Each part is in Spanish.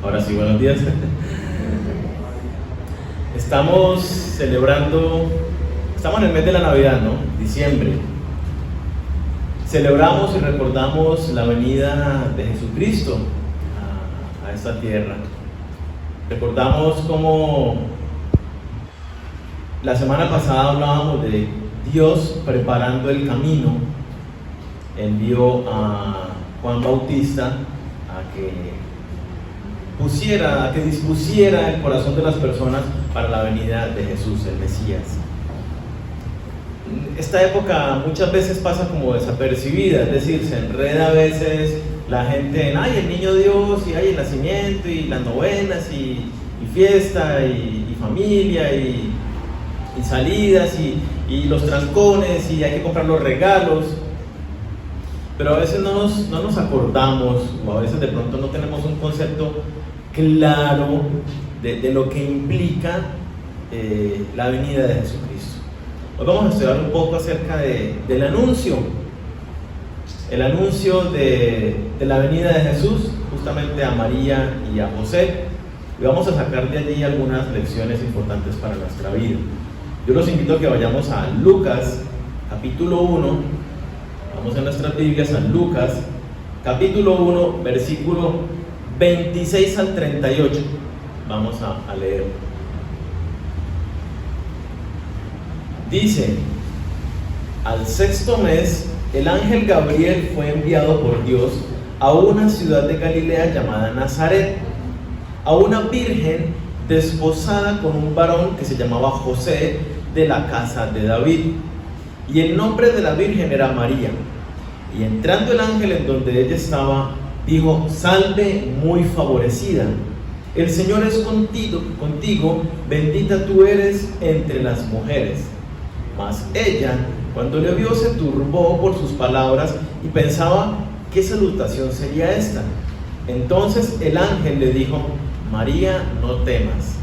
Ahora sí, buenos días. Estamos celebrando, estamos en el mes de la Navidad, ¿no? Diciembre. Celebramos y recordamos la venida de Jesucristo a esta tierra. Recordamos cómo la semana pasada hablábamos de Dios preparando el camino. Envió a Juan Bautista a que dispusiera el corazón de las personas para la venida de Jesús, el Mesías. Esta época muchas veces pasa como desapercibida, es decir, se enreda a veces la gente en el niño Dios, y el nacimiento, y las novenas, y fiesta, y familia, y salidas, y los trancones, y hay que comprar los regalos. Pero a veces no nos acordamos, o a veces de pronto no tenemos un concepto claro de lo que implica la venida de Jesucristo. Hoy vamos a estudiar un poco acerca del anuncio, el anuncio de la venida de Jesús, justamente a María y a José, y vamos a sacar de allí algunas lecciones importantes para nuestra vida. Yo los invito a que vayamos a Lucas, capítulo 1, vamos en nuestras Biblias a Lucas, capítulo 1, versículo 26 al 38, vamos a leer. Dice: al sexto mes, el ángel Gabriel fue enviado por Dios a una ciudad de Galilea llamada Nazaret, a una virgen desposada con un varón que se llamaba José, de la casa de David, y el nombre de la virgen era María. Y entrando el ángel en donde ella estaba, dijo: salve, muy favorecida, el Señor es contigo, bendita tú eres entre las mujeres. Mas ella, cuando le vio, se turbó por sus palabras y pensaba qué salutación sería esta. Entonces el ángel le dijo: María, no temas,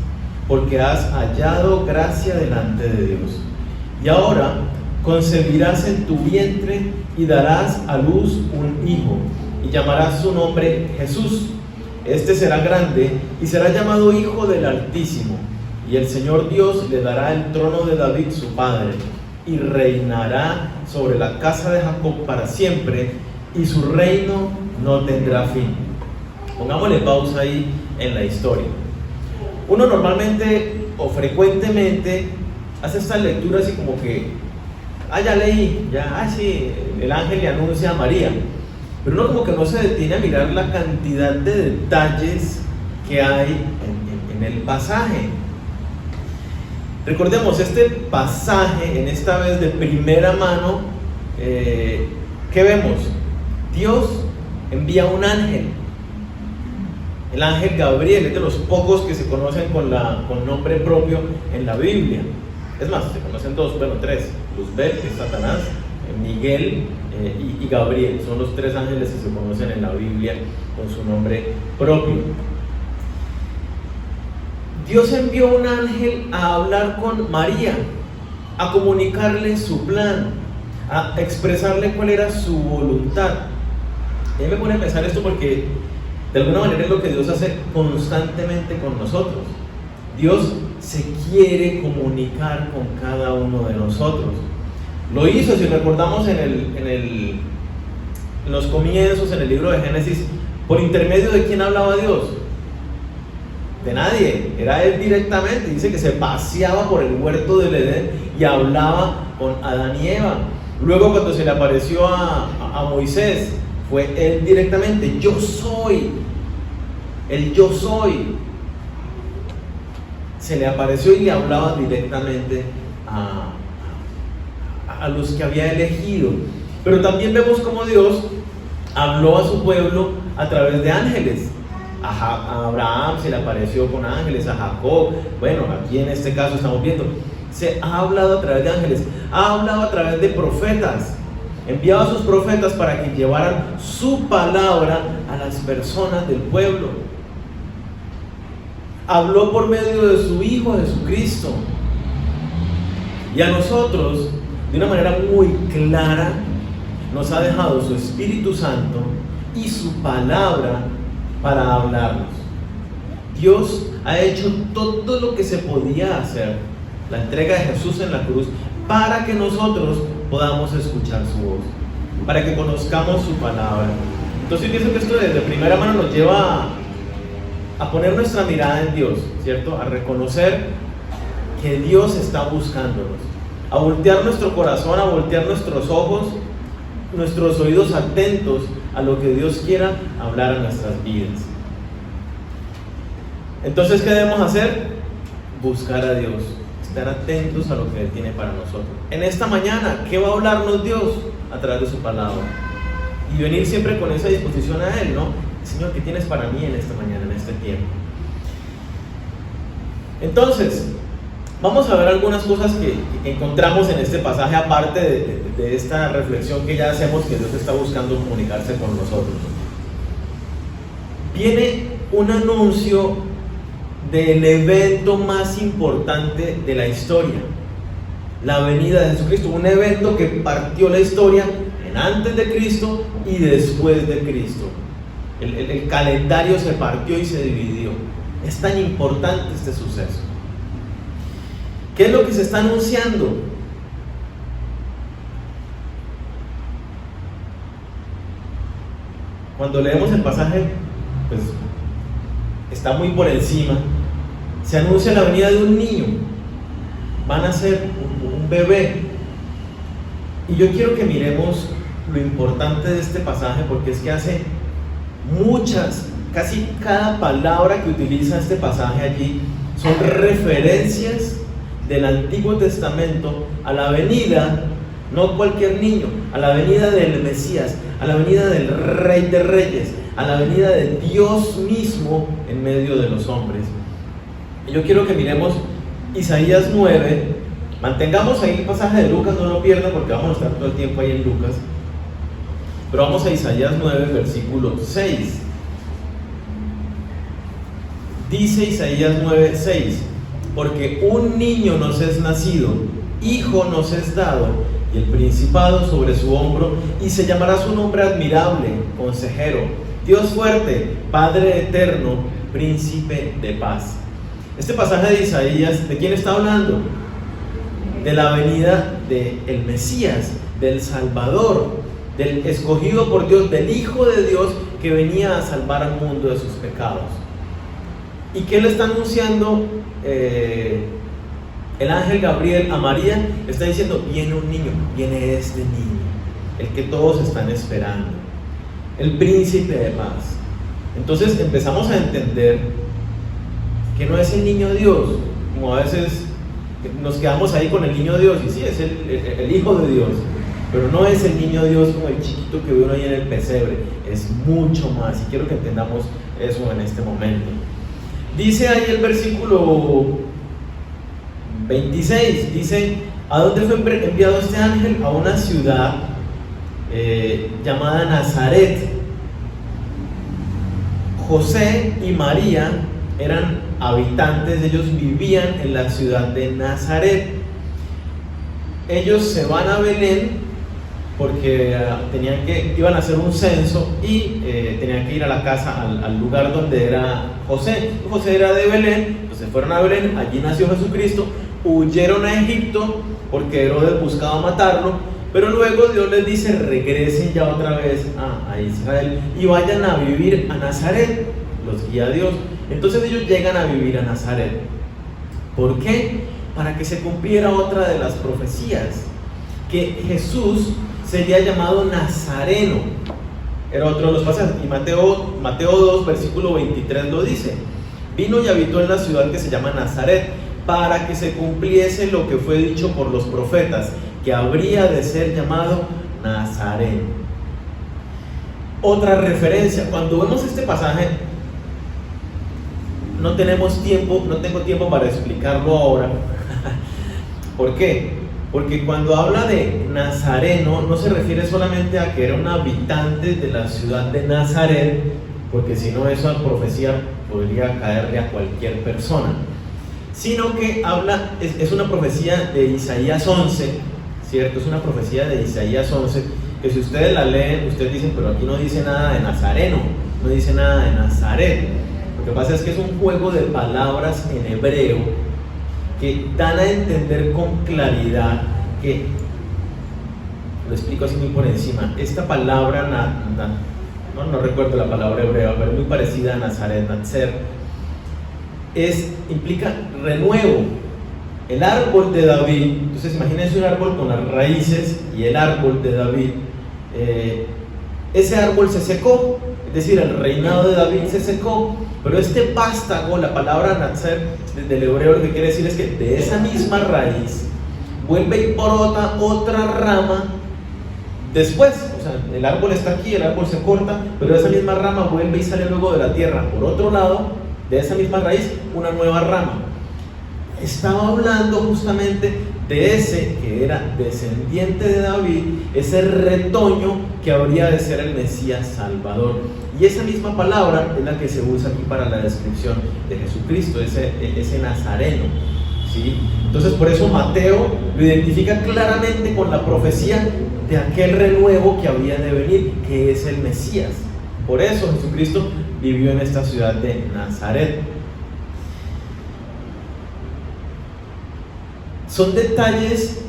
porque has hallado gracia delante de Dios. Y ahora concebirás en tu vientre y darás a luz un hijo, y llamarás su nombre Jesús. Este será grande y será llamado Hijo del Altísimo, y el Señor Dios le dará el trono de David su padre, y reinará sobre la casa de Jacob para siempre, y su reino no tendrá fin. Pongámosle pausa ahí en la historia. Uno normalmente o frecuentemente hace estas lecturas y como que ya leí, sí, el ángel le anuncia a María, pero uno como que no se detiene a mirar la cantidad de detalles que hay en el pasaje. Recordemos, este pasaje, en esta vez de primera mano, ¿qué vemos? Dios envía un ángel. El ángel Gabriel es de los pocos que se conocen con nombre propio en la Biblia. Es más, se conocen tres: Luzbel, que es Satanás, Miguel y Gabriel. Son los tres ángeles que se conocen en la Biblia con su nombre propio. Dios envió un ángel a hablar con María, a comunicarle su plan, a expresarle cuál era su voluntad. Y me pone a pensar esto porque de alguna manera es lo que Dios hace constantemente con nosotros. Dios se quiere comunicar con cada uno de nosotros. Lo hizo, si recordamos, en los comienzos, en el libro de Génesis. ¿Por intermedio de quién hablaba Dios? De nadie, era Él directamente. Dice que se paseaba por el huerto del Edén y hablaba con Adán y Eva. Luego, cuando se le apareció a Moisés, fue Él directamente: yo soy, el yo soy. Se le apareció y le hablaba directamente a los que había elegido. Pero también vemos cómo Dios habló a su pueblo a través de ángeles. A Abraham se le apareció con ángeles, a Jacob. Bueno, aquí en este caso estamos viendo, se ha hablado a través de ángeles, ha hablado a través de profetas. Enviaba a sus profetas para que llevaran su palabra a las personas del pueblo. Habló por medio de su Hijo Jesucristo. Y a nosotros, de una manera muy clara, nos ha dejado su Espíritu Santo y su palabra para hablarnos. Dios ha hecho todo lo que se podía hacer, la entrega de Jesús en la cruz, para que nosotros podamos escuchar su voz, para que conozcamos su palabra. Entonces yo pienso que esto de primera mano nos lleva a poner nuestra mirada en Dios, ¿cierto? A reconocer que Dios está buscándonos, a voltear nuestro corazón, a voltear nuestros ojos, nuestros oídos atentos a lo que Dios quiera hablar a nuestras vidas. Entonces, ¿qué debemos hacer? Buscar a Dios, estar atentos a lo que Él tiene para nosotros. En esta mañana, ¿qué va a hablarnos Dios? A través de su palabra. Y venir siempre con esa disposición a Él, ¿no? Señor, ¿qué tienes para mí en esta mañana, en este tiempo? Entonces, vamos a ver algunas cosas que encontramos en este pasaje, aparte de esta reflexión que ya hacemos, que Dios está buscando comunicarse con nosotros. Viene un anuncio del evento más importante de la historia, la venida de Jesucristo, un evento que partió la historia en antes de Cristo y después de Cristo. El calendario se partió y se dividió. Es tan importante este suceso. ¿Qué es lo que se está anunciando? Cuando leemos el pasaje, pues está muy por encima. Se anuncia la venida de un niño. Van a ser un bebé. Y yo quiero que miremos lo importante de este pasaje, porque es que hace casi cada palabra que utiliza este pasaje allí son referencias del Antiguo Testamento a la venida, no cualquier niño, a la venida del Mesías, a la venida del Rey de Reyes, a la venida de Dios mismo en medio de los hombres. Y yo quiero que miremos Isaías 9, mantengamos ahí el pasaje de Lucas, no lo pierdan porque vamos a estar todo el tiempo ahí en Lucas, pero vamos a Isaías 9, versículo 6. Dice Isaías 9, 6: porque un niño nos es nacido, hijo nos es dado, y el principado sobre su hombro, y se llamará su nombre admirable, consejero, Dios fuerte, Padre eterno, príncipe de paz. Este pasaje de Isaías, ¿de quién está hablando? De la venida del Mesías, del Salvador, del escogido por Dios, del Hijo de Dios que venía a salvar al mundo de sus pecados. ¿Y qué le está anunciando el ángel Gabriel a María? Está diciendo: viene un niño, viene este niño, el que todos están esperando, el príncipe de paz. Entonces empezamos a entender que no es el niño Dios, como a veces nos quedamos ahí con el niño Dios, y sí, es el Hijo de Dios, pero no es el niño Dios como el chiquito que ve uno ahí en el pesebre, es mucho más, y quiero que entendamos eso en este momento. Dice ahí el versículo 26, dice: ¿a dónde fue enviado este ángel? A una ciudad llamada Nazaret. José y María eran habitantes, ellos vivían en la ciudad de Nazaret. Ellos se van a Belén porque iban a hacer un censo y tenían que ir a la casa, al lugar donde era José. José era de Belén, entonces fueron a Belén, allí nació Jesucristo, huyeron a Egipto porque Herodes buscaba matarlo, pero luego Dios les dice: regresen ya otra vez a Israel y vayan a vivir a Nazaret, los guía Dios. Entonces ellos llegan a vivir a Nazaret. ¿Por qué? Para que se cumpliera otra de las profecías, que Jesús sería llamado Nazareno. Era otro de los pasajes, y Mateo 2, versículo 23 lo dice: vino y habitó en la ciudad que se llama Nazaret, para que se cumpliese lo que fue dicho por los profetas, que habría de ser llamado Nazareno. Otra referencia, cuando vemos este pasaje, no tengo tiempo para explicarlo ahora. ¿Por qué? Porque cuando habla de Nazareno, no se refiere solamente a que era un habitante de la ciudad de Nazaret, porque si no, esa profecía podría caerle a cualquier persona, sino que es una profecía de Isaías 11, ¿cierto? Es una profecía de Isaías 11, que si ustedes la leen, ustedes dicen: pero aquí no dice nada de Nazareno, no dice nada de Nazaret. Lo que pasa es que es un juego de palabras en hebreo que dan a entender con claridad que, lo explico así muy por encima, esta palabra, no recuerdo la palabra hebrea, pero muy parecida a Nazaret, Natzer, implica renuevo. El árbol de David, entonces imagínense un árbol con las raíces y el árbol de David, ese árbol se secó, es decir, el reinado de David se secó, pero este vástago, la palabra Natzer del hebreo, lo que quiere decir es que de esa misma raíz vuelve y brota otra rama después. O sea, el árbol está aquí, el árbol se corta, pero esa misma rama vuelve y sale luego de la tierra. Por otro lado, de esa misma raíz, una nueva rama. Estaba hablando justamente de ese que era descendiente de David, ese retoño que habría de ser el Mesías Salvador. Y esa misma palabra es la que se usa aquí para la descripción de Jesucristo, ese nazareno, ¿sí? Entonces por eso Mateo lo identifica claramente con la profecía de aquel renuevo que había de venir, que es el Mesías. Por eso Jesucristo vivió en esta ciudad de Nazaret. Son detalles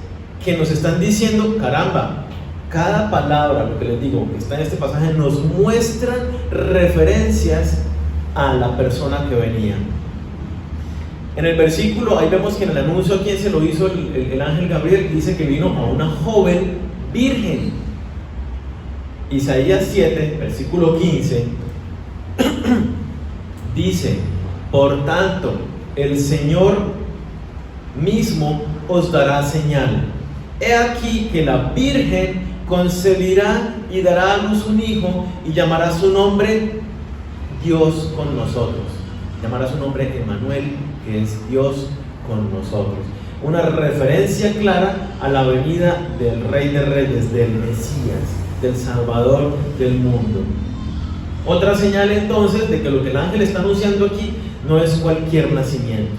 que nos están diciendo, caramba, cada palabra, lo que les digo, que está en este pasaje, nos muestran referencias a la persona que venía. En el versículo, ahí vemos que en el anuncio a quien se lo hizo el ángel Gabriel, dice que vino a una joven virgen. Isaías 7, versículo 15, dice: por tanto, el Señor mismo os dará señal. He aquí que la virgen concebirá y dará a luz un hijo, y llamará su nombre Dios con nosotros. Llamará su nombre Emmanuel, que es Dios con nosotros. Una referencia clara a la venida del Rey de Reyes, del Mesías, del Salvador del mundo. Otra señal entonces de que lo que el ángel está anunciando aquí no es cualquier nacimiento.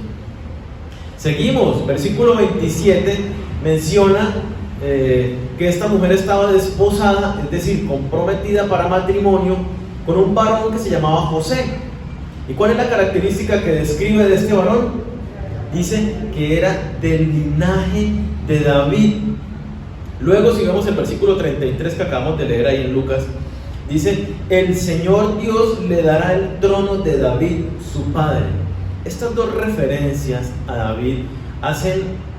Seguimos, versículo 27 menciona que esta mujer estaba desposada, es decir, comprometida para matrimonio con un varón que se llamaba José. ¿Y cuál es la característica que describe de este varón? Dice que era del linaje de David. Luego, si vemos el versículo 33 que acabamos de leer ahí en Lucas, dice: el Señor Dios le dará el trono de David, su padre. Estas dos referencias a David hacen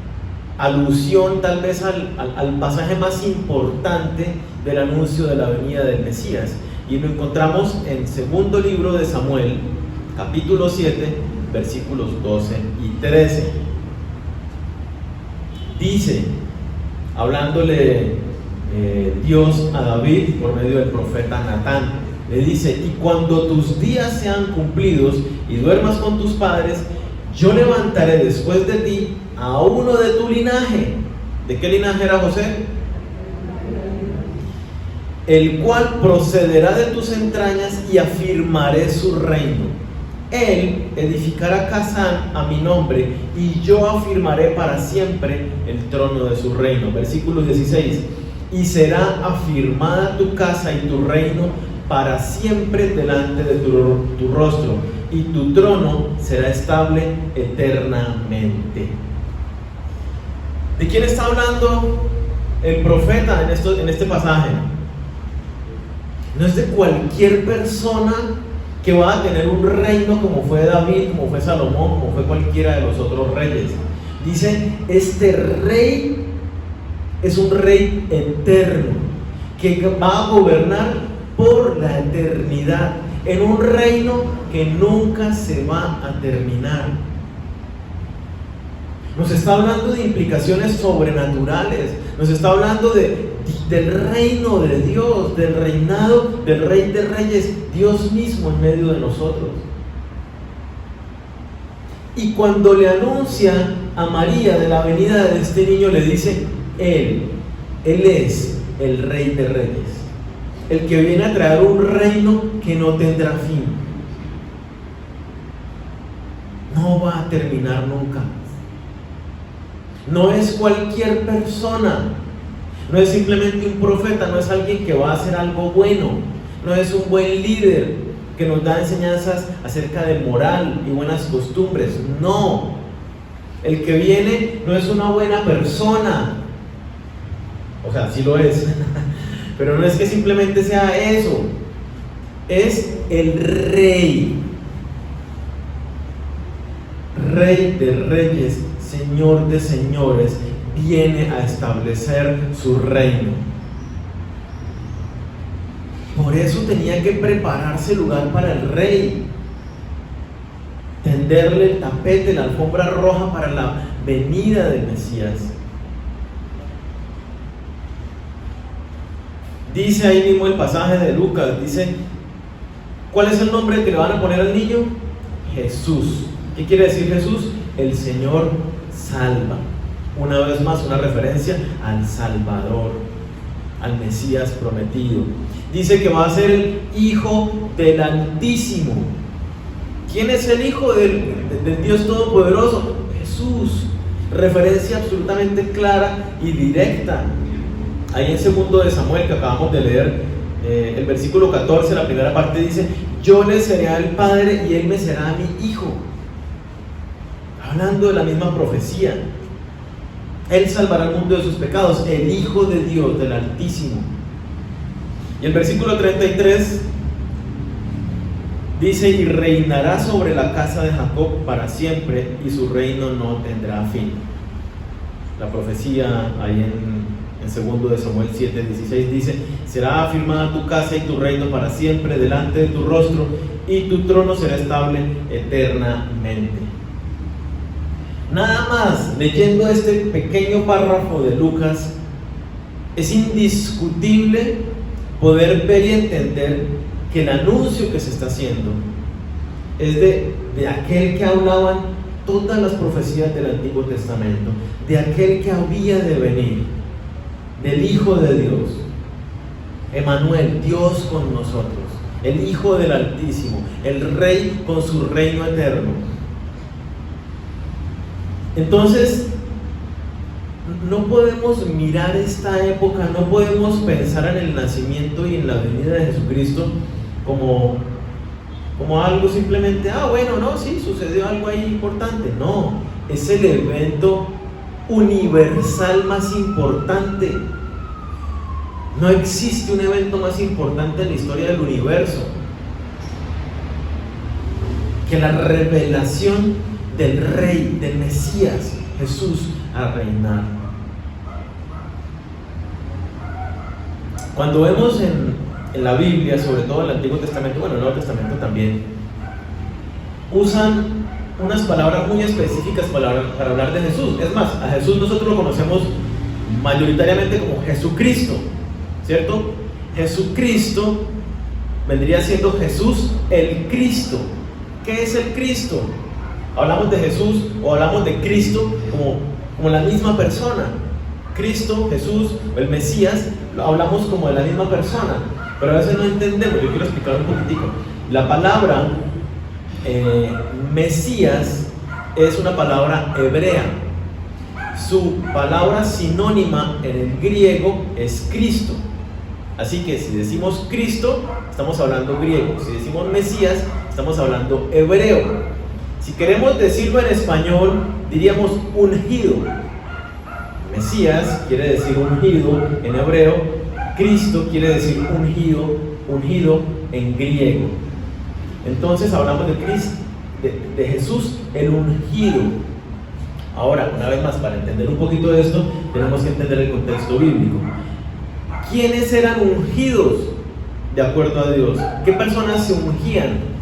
alusión tal vez al pasaje más importante del anuncio de la venida del Mesías, y lo encontramos en segundo libro de Samuel, capítulo 7, versículos 12 y 13. Dice, hablándole Dios a David por medio del profeta Natán, le dice: y cuando tus días sean cumplidos y duermas con tus padres, yo levantaré después de ti a uno de tu linaje. ¿De qué linaje era José? El cual procederá de tus entrañas, y afirmaré su reino. Él edificará casa a mi nombre, y yo afirmaré para siempre el trono de su reino. Versículo 16: y será afirmada tu casa y tu reino para siempre delante de tu rostro, y tu trono será estable eternamente. ¿De quién está hablando el profeta en este pasaje? No es de cualquier persona que va a tener un reino como fue David, como fue Salomón, como fue cualquiera de los otros reyes. Dice: este rey es un rey eterno que va a gobernar por la eternidad en un reino que nunca se va a terminar. Nos está hablando de implicaciones sobrenaturales, nos está hablando del reino de Dios, del reinado del Rey de Reyes, Dios mismo en medio de nosotros. Y cuando le anuncia a María de la venida de este niño, le dice: Él es el Rey de Reyes, el que viene a traer un reino que no tendrá fin, no va a terminar nunca. No es cualquier persona, no es simplemente un profeta, no es alguien que va a hacer algo bueno, no es un buen líder, que nos da enseñanzas acerca de moral y buenas costumbres. No, el que viene no es una buena persona, o sea, sí lo es, pero no es que simplemente sea eso, es el Rey, Rey de reyes, Señor de señores, viene a establecer su reino. Por eso tenía que prepararse lugar para el Rey, tenderle el tapete, la alfombra roja para la venida del Mesías. Dice ahí mismo el pasaje de Lucas, dice, ¿cuál es el nombre que le van a poner al niño? Jesús. ¿Qué quiere decir Jesús? El Señor salva. Una vez más, una referencia al Salvador, al Mesías prometido. Dice que va a ser el Hijo del Altísimo. ¿Quién es el Hijo del Dios Todopoderoso? Jesús. Referencia absolutamente clara y directa. Ahí en 2 de Samuel, que acabamos de leer, el versículo 14, la primera parte dice, yo le seré al Padre y él me será mi Hijo. Hablando de la misma profecía. Él salvará al mundo de sus pecados, el Hijo de Dios, del Altísimo. Y el versículo 33 dice, y reinará sobre la casa de Jacob para siempre, y su reino no tendrá fin. La profecía ahí en 2 de Samuel 7:16 dice, será afirmada tu casa y tu reino para siempre delante de tu rostro, y tu trono será estable eternamente. Nada más, leyendo este pequeño párrafo de Lucas, es indiscutible poder ver y entender que el anuncio que se está haciendo es de aquel que hablaban todas las profecías del Antiguo Testamento, de aquel que había de venir, del Hijo de Dios, Emmanuel, Dios con nosotros, el Hijo del Altísimo, el Rey con su reino eterno. Entonces, no podemos mirar esta época, no podemos pensar en el nacimiento y en la venida de Jesucristo como algo simplemente, bueno, no, sí, sucedió algo ahí importante. No, es el evento universal más importante. No existe un evento más importante en la historia del universo que la revelación del Rey, del Mesías, Jesús, a reinar. Cuando vemos en la Biblia, sobre todo en el Antiguo Testamento, bueno, en el Nuevo Testamento también, usan unas palabras muy específicas para hablar de Jesús. Es más, a Jesús nosotros lo conocemos mayoritariamente como Jesucristo, ¿cierto? Jesucristo vendría siendo Jesús el Cristo. ¿Qué es el Cristo? Hablamos de Jesús o hablamos de Cristo como la misma persona. Cristo, Jesús, el Mesías, lo hablamos como de la misma persona, pero a veces no entendemos. Yo quiero explicar un poquitico. La palabra Mesías es una palabra hebrea. Su palabra sinónima en el griego es Cristo. Así que si decimos Cristo, estamos hablando griego. Si decimos Mesías, estamos hablando hebreo. Si queremos decirlo en español, diríamos ungido. Mesías quiere decir ungido en hebreo. Cristo quiere decir ungido en griego. Entonces hablamos de Cristo, de Jesús el ungido. Ahora, una vez más, para entender un poquito de esto, tenemos que entender el contexto bíblico. ¿Quiénes eran ungidos de acuerdo a Dios? ¿Qué personas se ungían?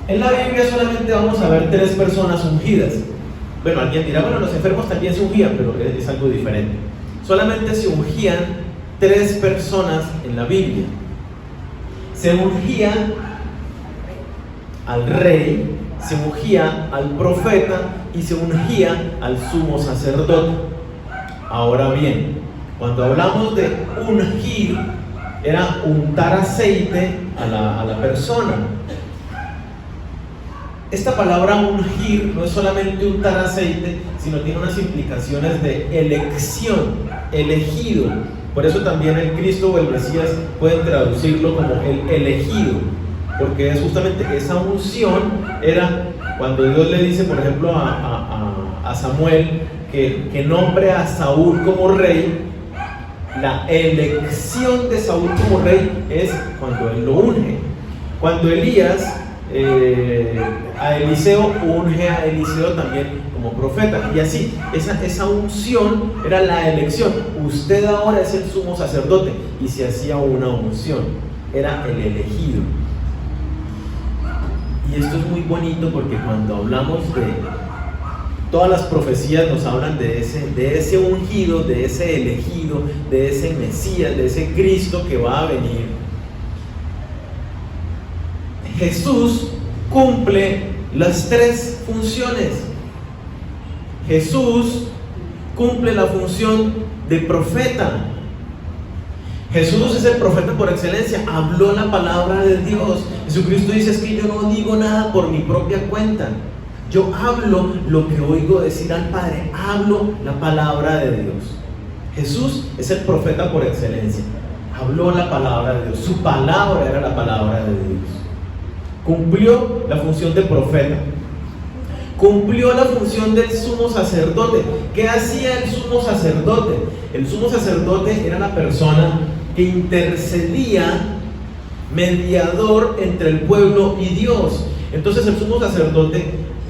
En la Biblia solamente vamos a ver 3 personas ungidas. Bueno, alguien dirá, bueno, los enfermos también se ungían, pero es algo diferente. Solamente se ungían 3 personas en la Biblia. Se ungía al rey, se ungía al profeta y se ungía al sumo sacerdote. Ahora bien, cuando hablamos de ungir, era untar aceite a la persona. Esta palabra ungir no es solamente untar aceite, sino tiene unas implicaciones de elección, elegido. Por eso también el Cristo o el Mesías pueden traducirlo como el elegido. porque es justamente esa unción. Era cuando Dios le dice, por ejemplo, a Samuel que nombre a Saúl como rey. La elección de Saúl como rey es cuando él lo unge. Cuando Elías a Eliseo unge a Eliseo también como profeta, y así, esa unción era la elección. Usted ahora es el sumo sacerdote, y se hacía una unción, era el elegido. Y esto es muy bonito porque cuando hablamos de todas las profecías, nos hablan de ese ungido, de ese elegido, de ese Mesías, de ese Cristo que va a venir. Jesús cumple las tres funciones. Jesús cumple la función de profeta. Jesús es el profeta por excelencia, habló la palabra de Dios. Jesucristo dice: es que yo no digo nada por mi propia cuenta, yo hablo lo que oigo decir al Padre, hablo la palabra de Dios. Jesús es el profeta por excelencia, habló la palabra de Dios, su palabra era la palabra de Dios. Cumplió la función de profeta, cumplió la función del sumo sacerdote. ¿Qué hacía el sumo sacerdote? El sumo sacerdote era la persona que intercedía, mediador entre el pueblo y Dios. Entonces el sumo sacerdote,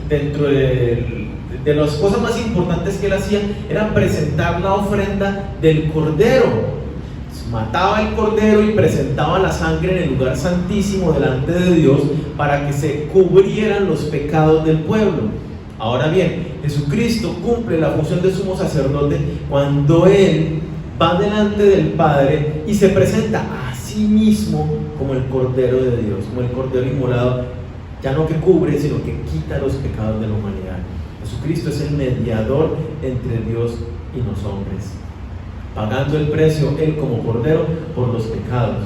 dentro de las cosas más importantes que él hacía, era presentar la ofrenda del cordero. Mataba el cordero y presentaba la sangre en el lugar santísimo delante de Dios para que se cubrieran los pecados del pueblo. Ahora bien, Jesucristo cumple la función de sumo sacerdote cuando Él va delante del Padre y se presenta a sí mismo como el Cordero de Dios, como el Cordero inmolado, ya no que cubre, sino que quita los pecados de la humanidad. Jesucristo es el mediador entre Dios y los hombres, pagando el precio, Él como Cordero, por los pecados.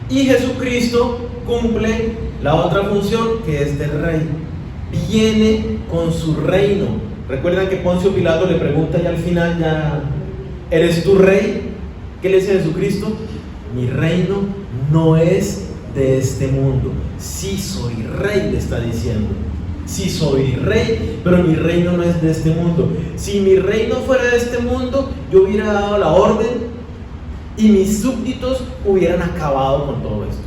Y Jesucristo cumple la otra función, que es de rey. Viene con su reino. ¿Recuerdan que Poncio Pilato le pregunta ya al final, ya, ¿eres tú rey? ¿Qué le dice Jesucristo? Mi reino no es de este mundo. Sí soy rey, le está diciendo. Sí soy rey, pero mi reino no es de este mundo. Si mi reino fuera de este mundo, yo hubiera dado la orden y mis súbditos hubieran acabado con todo esto.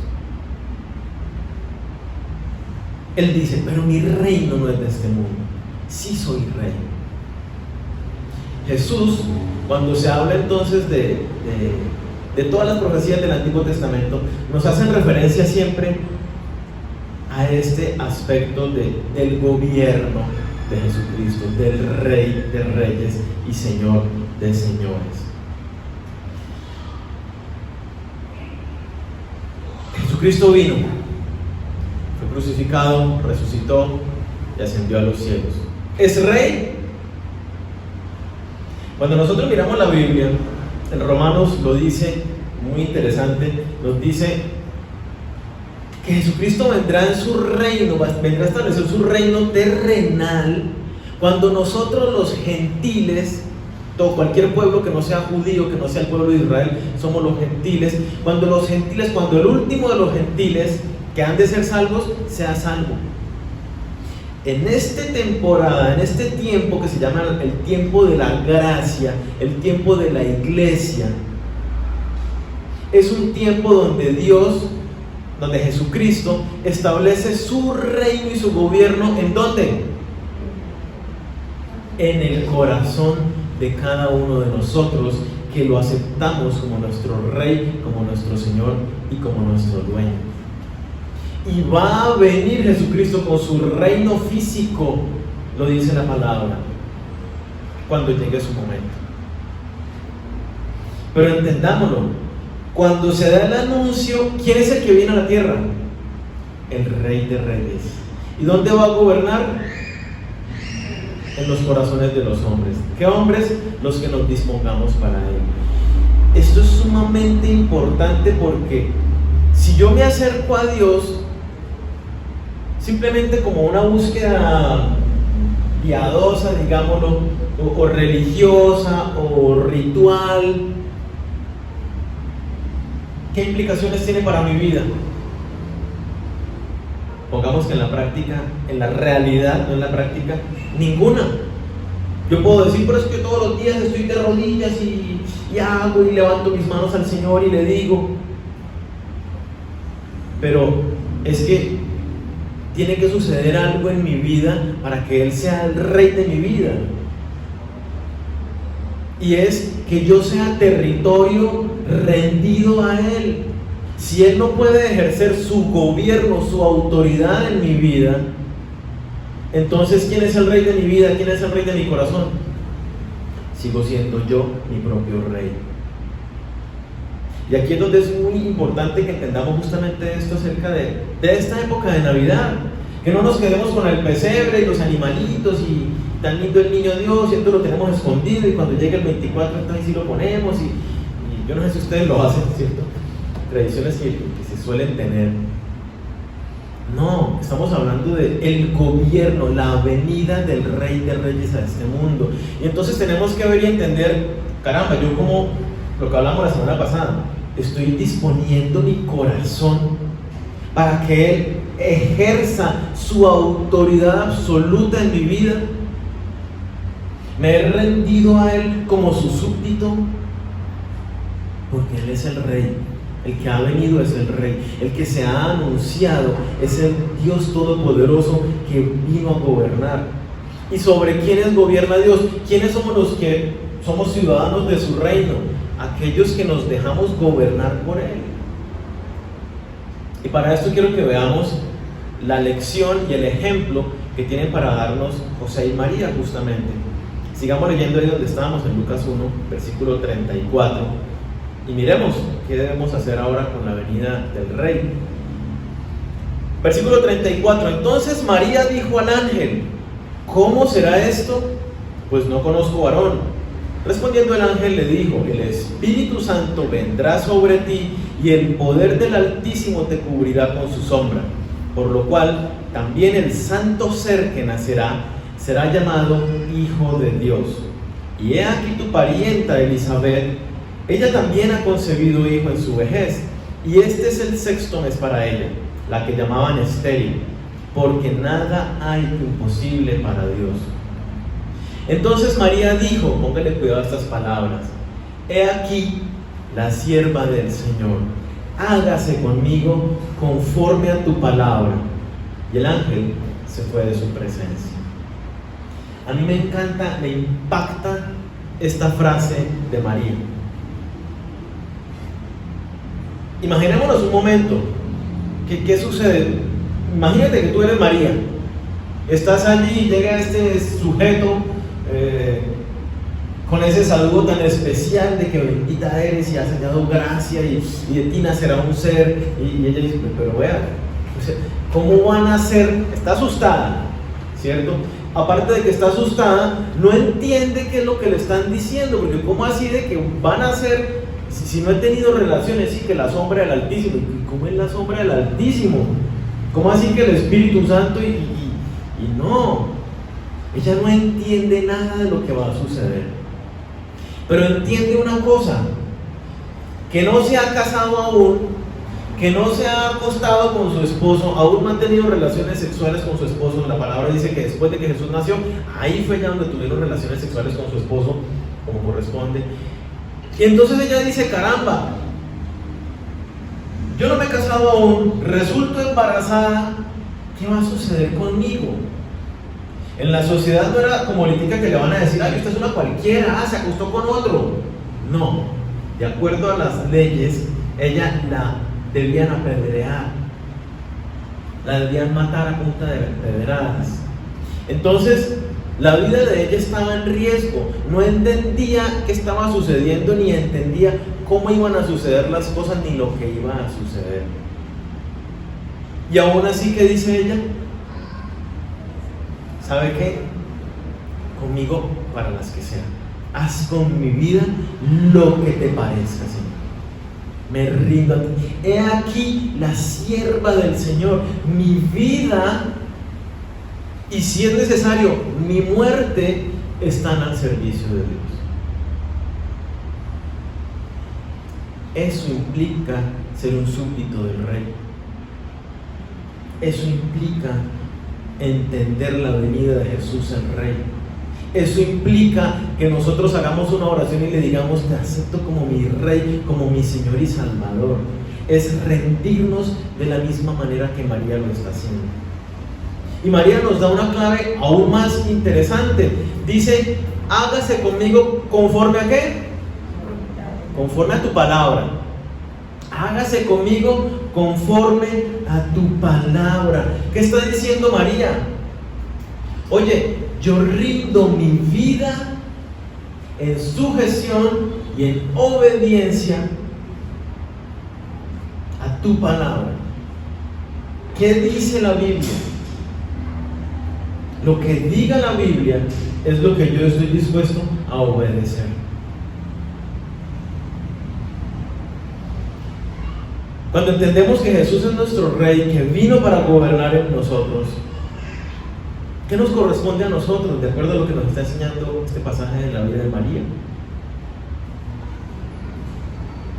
Él dice: pero mi reino no es de este mundo. Sí soy rey. Jesús, cuando se habla entonces de todas las profecías del Antiguo Testamento, nos hacen referencia siempre a este aspecto del gobierno de Jesucristo, del Rey de Reyes y Señor de Señores. Jesucristo vino, fue crucificado, resucitó y ascendió a los cielos. ¿Es Rey? Cuando nosotros miramos la Biblia, en Romanos lo dice, muy interesante, nos dice que Jesucristo vendrá en su reino, vendrá a establecer su reino terrenal, cuando nosotros los gentiles, cualquier pueblo que no sea judío, que no sea el pueblo de Israel, somos los gentiles. Cuando el último de los gentiles que han de ser salvos, sea salvo. En esta temporada, en este tiempo que se llama el tiempo de la gracia, el tiempo de la iglesia, es un tiempo donde donde Jesucristo establece su reino y su gobierno. ¿En dónde? En el corazón de cada uno de nosotros, que lo aceptamos como nuestro Rey, como nuestro Señor y como nuestro dueño. Y va a venir Jesucristo con su reino físico, lo dice la palabra, cuando llegue su momento. Pero entendámoslo, cuando se da el anuncio, ¿quién es el que viene a la tierra? El Rey de Reyes. ¿Y dónde va a gobernar? En los corazones de los hombres. ¿Qué hombres? Los que nos dispongamos para Él. Esto es sumamente importante, porque si yo me acerco a Dios simplemente como una búsqueda piadosa, digámoslo, o religiosa, o ritual, ¿qué implicaciones tiene para mi vida? Pongamos que en la práctica, en la realidad, no en la práctica, ninguna. Yo puedo decir, pero es que todos los días estoy de rodillas y hago y levanto mis manos al Señor y le digo. Pero es que tiene que suceder algo en mi vida para que Él sea el rey de mi vida. Y es que yo sea territorio rendido a Él. Si Él no puede ejercer su gobierno, su autoridad en mi vida, entonces ¿quién es el rey de mi vida? ¿Quién es el rey de mi corazón? Sigo siendo yo mi propio rey. Y aquí es donde es muy importante que entendamos justamente esto acerca de esta época de Navidad. Que no nos quedemos con el pesebre y los animalitos y tan lindo el niño Dios, y esto lo tenemos escondido y cuando llegue el 24 entonces sí lo ponemos y yo no sé si ustedes lo hacen, ¿cierto? Tradiciones que se suelen tener. No, estamos hablando del gobierno, la venida del Rey de Reyes a este mundo. Y entonces tenemos que ver y entender, caramba, yo como lo que hablamos la semana pasada, estoy disponiendo mi corazón para que Él ejerza su autoridad absoluta en mi vida. Me he rendido a Él como su súbdito, porque Él es el Rey. El que ha venido es el Rey. El que se ha anunciado es el Dios Todopoderoso que vino a gobernar. ¿Y sobre quiénes gobierna Dios? ¿Quiénes somos los que somos ciudadanos de su reino? Aquellos que nos dejamos gobernar por Él. Y para esto quiero que veamos la lección y el ejemplo que tienen para darnos José y María justamente. Sigamos leyendo ahí donde estábamos, en Lucas 1, versículo 34. Y miremos qué debemos hacer ahora con la venida del Rey. Versículo 34. Entonces María dijo al ángel: ¿cómo será esto? Pues no conozco varón. Respondiendo el ángel le dijo: el Espíritu Santo vendrá sobre ti y el poder del Altísimo te cubrirá con su sombra. Por lo cual también el santo ser que nacerá será llamado Hijo de Dios. Y he aquí tu parienta Elizabeth, ella también ha concebido hijo en su vejez, y este es el 6º mes para ella, la que llamaban estéril, porque nada hay imposible para Dios. Entonces María dijo, póngale cuidado a estas palabras: he aquí la sierva del Señor, hágase conmigo conforme a tu palabra. Y el ángel se fue de su presencia. A mí me encanta, me impacta esta frase de María. Imaginémonos un momento, ¿qué sucede? Imagínate que tú eres María, estás allí y llega este sujeto con ese saludo tan especial de que bendita eres y has hallado gracia y de ti nacerá un ser, y ella dice, pero vea, ¿cómo van a ser? Está asustada, ¿cierto? Aparte de que está asustada, no entiende qué es lo que le están diciendo, porque ¿cómo así de que van a ser, si no he tenido relaciones, sí, que la sombra del Altísimo? ¿Cómo es la sombra del Altísimo? ¿Cómo así que el Espíritu Santo? Y no, ella no entiende nada de lo que va a suceder, pero entiende una cosa: que no se ha casado aún, que no se ha acostado con su esposo, aún no han tenido relaciones sexuales con su esposo. La palabra dice que después de que Jesús nació, ahí fue ya donde tuvieron relaciones sexuales con su esposo, como corresponde. Y entonces ella dice, caramba, yo no me he casado aún, resulto embarazada, ¿qué va a suceder conmigo? En la sociedad no era como ahorita que le van a decir, ay, usted es una cualquiera, se acostó con otro. No, de acuerdo a las leyes, ella la debían apedrear, la debían matar a punta de pedradas. Entonces la vida de ella estaba en riesgo, no entendía qué estaba sucediendo, ni entendía cómo iban a suceder las cosas, ni lo que iba a suceder. Y aún así, ¿qué dice ella? ¿Sabe qué? Conmigo para las que sean. Haz con mi vida lo que te parezca, Señor. Me rindo a ti. He aquí la sierva del Señor. Mi vida, y si es necesario, mi muerte, están al servicio de Dios. Eso implica ser un súbdito del Rey. Eso implica entender la venida de Jesús el Rey. Eso implica que nosotros hagamos una oración y le digamos: te acepto como mi Rey, como mi Señor y Salvador. Es rendirnos de la misma manera que María lo está haciendo. Y María nos da una clave aún más interesante. Dice: hágase conmigo conforme a ¿qué? Conforme a tu palabra. Hágase conmigo conforme a tu palabra. ¿Qué está diciendo María? Oye, yo rindo mi vida en sujeción y en obediencia a tu palabra. ¿Qué dice la Biblia? Lo que diga la Biblia es lo que yo estoy dispuesto a obedecer. Cuando entendemos que Jesús es nuestro Rey, que vino para gobernar en nosotros, ¿qué nos corresponde a nosotros, de acuerdo a lo que nos está enseñando este pasaje de la vida de María?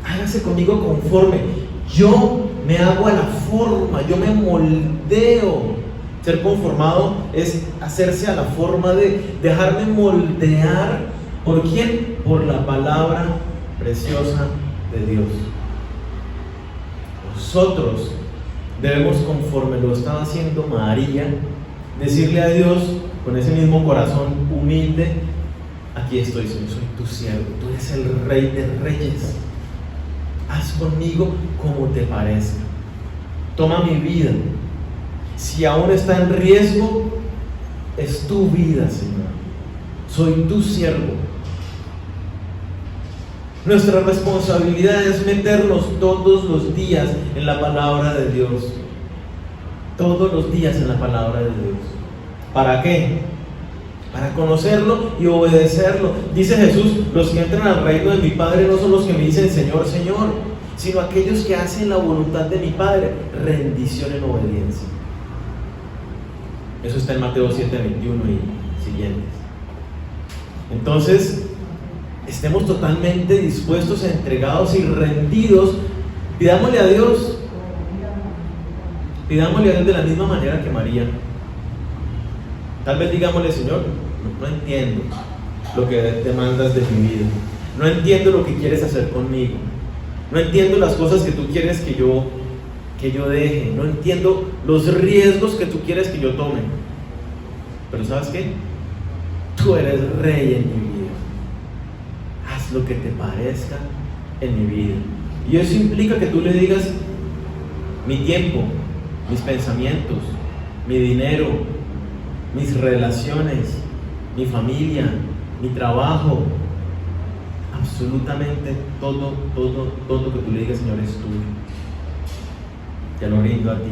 Hágase conmigo conforme. Yo me hago a la forma, yo me moldeo. Ser conformado es hacerse a la forma de dejarme moldear. ¿Por quién? Por la palabra preciosa de Dios. Nosotros debemos, conforme lo estaba haciendo María, decirle a Dios con ese mismo corazón humilde: aquí estoy, Señor, soy tu siervo, tú eres el Rey de Reyes. Haz conmigo como te parezca. Toma mi vida. Si aún está en riesgo, es tu vida, Señor. Soy tu siervo. Nuestra responsabilidad es meternos todos los días en la palabra de Dios. Todos los días en la palabra de Dios. ¿Para qué? Para conocerlo y obedecerlo. Dice Jesús: los que entran al reino de mi Padre no son los que me dicen Señor, Señor, sino aquellos que hacen la voluntad de mi Padre. Rendición en obediencia. Eso está en Mateo 7:21 y siguientes. Entonces, estemos totalmente dispuestos, entregados y rendidos. Pidámosle a Dios de la misma manera que María. Tal vez digámosle: Señor, no entiendo lo que demandas de mi vida, no entiendo lo que quieres hacer conmigo, no entiendo las cosas que tú quieres que yo deje, no entiendo los riesgos que tú quieres que yo tome, pero ¿sabes qué? Tú eres Rey en mi vida. Haz lo que te parezca en mi vida. Y eso implica que tú le digas: mi tiempo, mis pensamientos, mi dinero, mis relaciones, mi familia, mi trabajo, absolutamente todo que tú le digas, Señor, es tuyo. Te lo rindo a ti.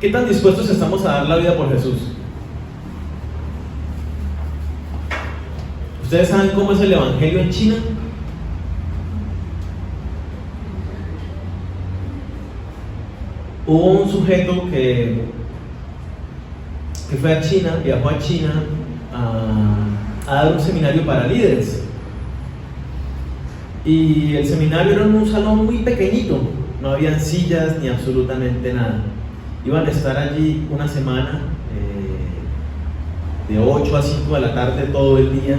¿Qué tan dispuestos estamos a dar la vida por Jesús? ¿Ustedes saben cómo es el evangelio en China? Hubo un sujeto que fue a China, viajó a China a dar un seminario para líderes. Y el seminario era en un salón muy pequeñito, no habían sillas ni absolutamente nada. Iban a estar allí una semana, de 8 a 5 de la tarde todo el día,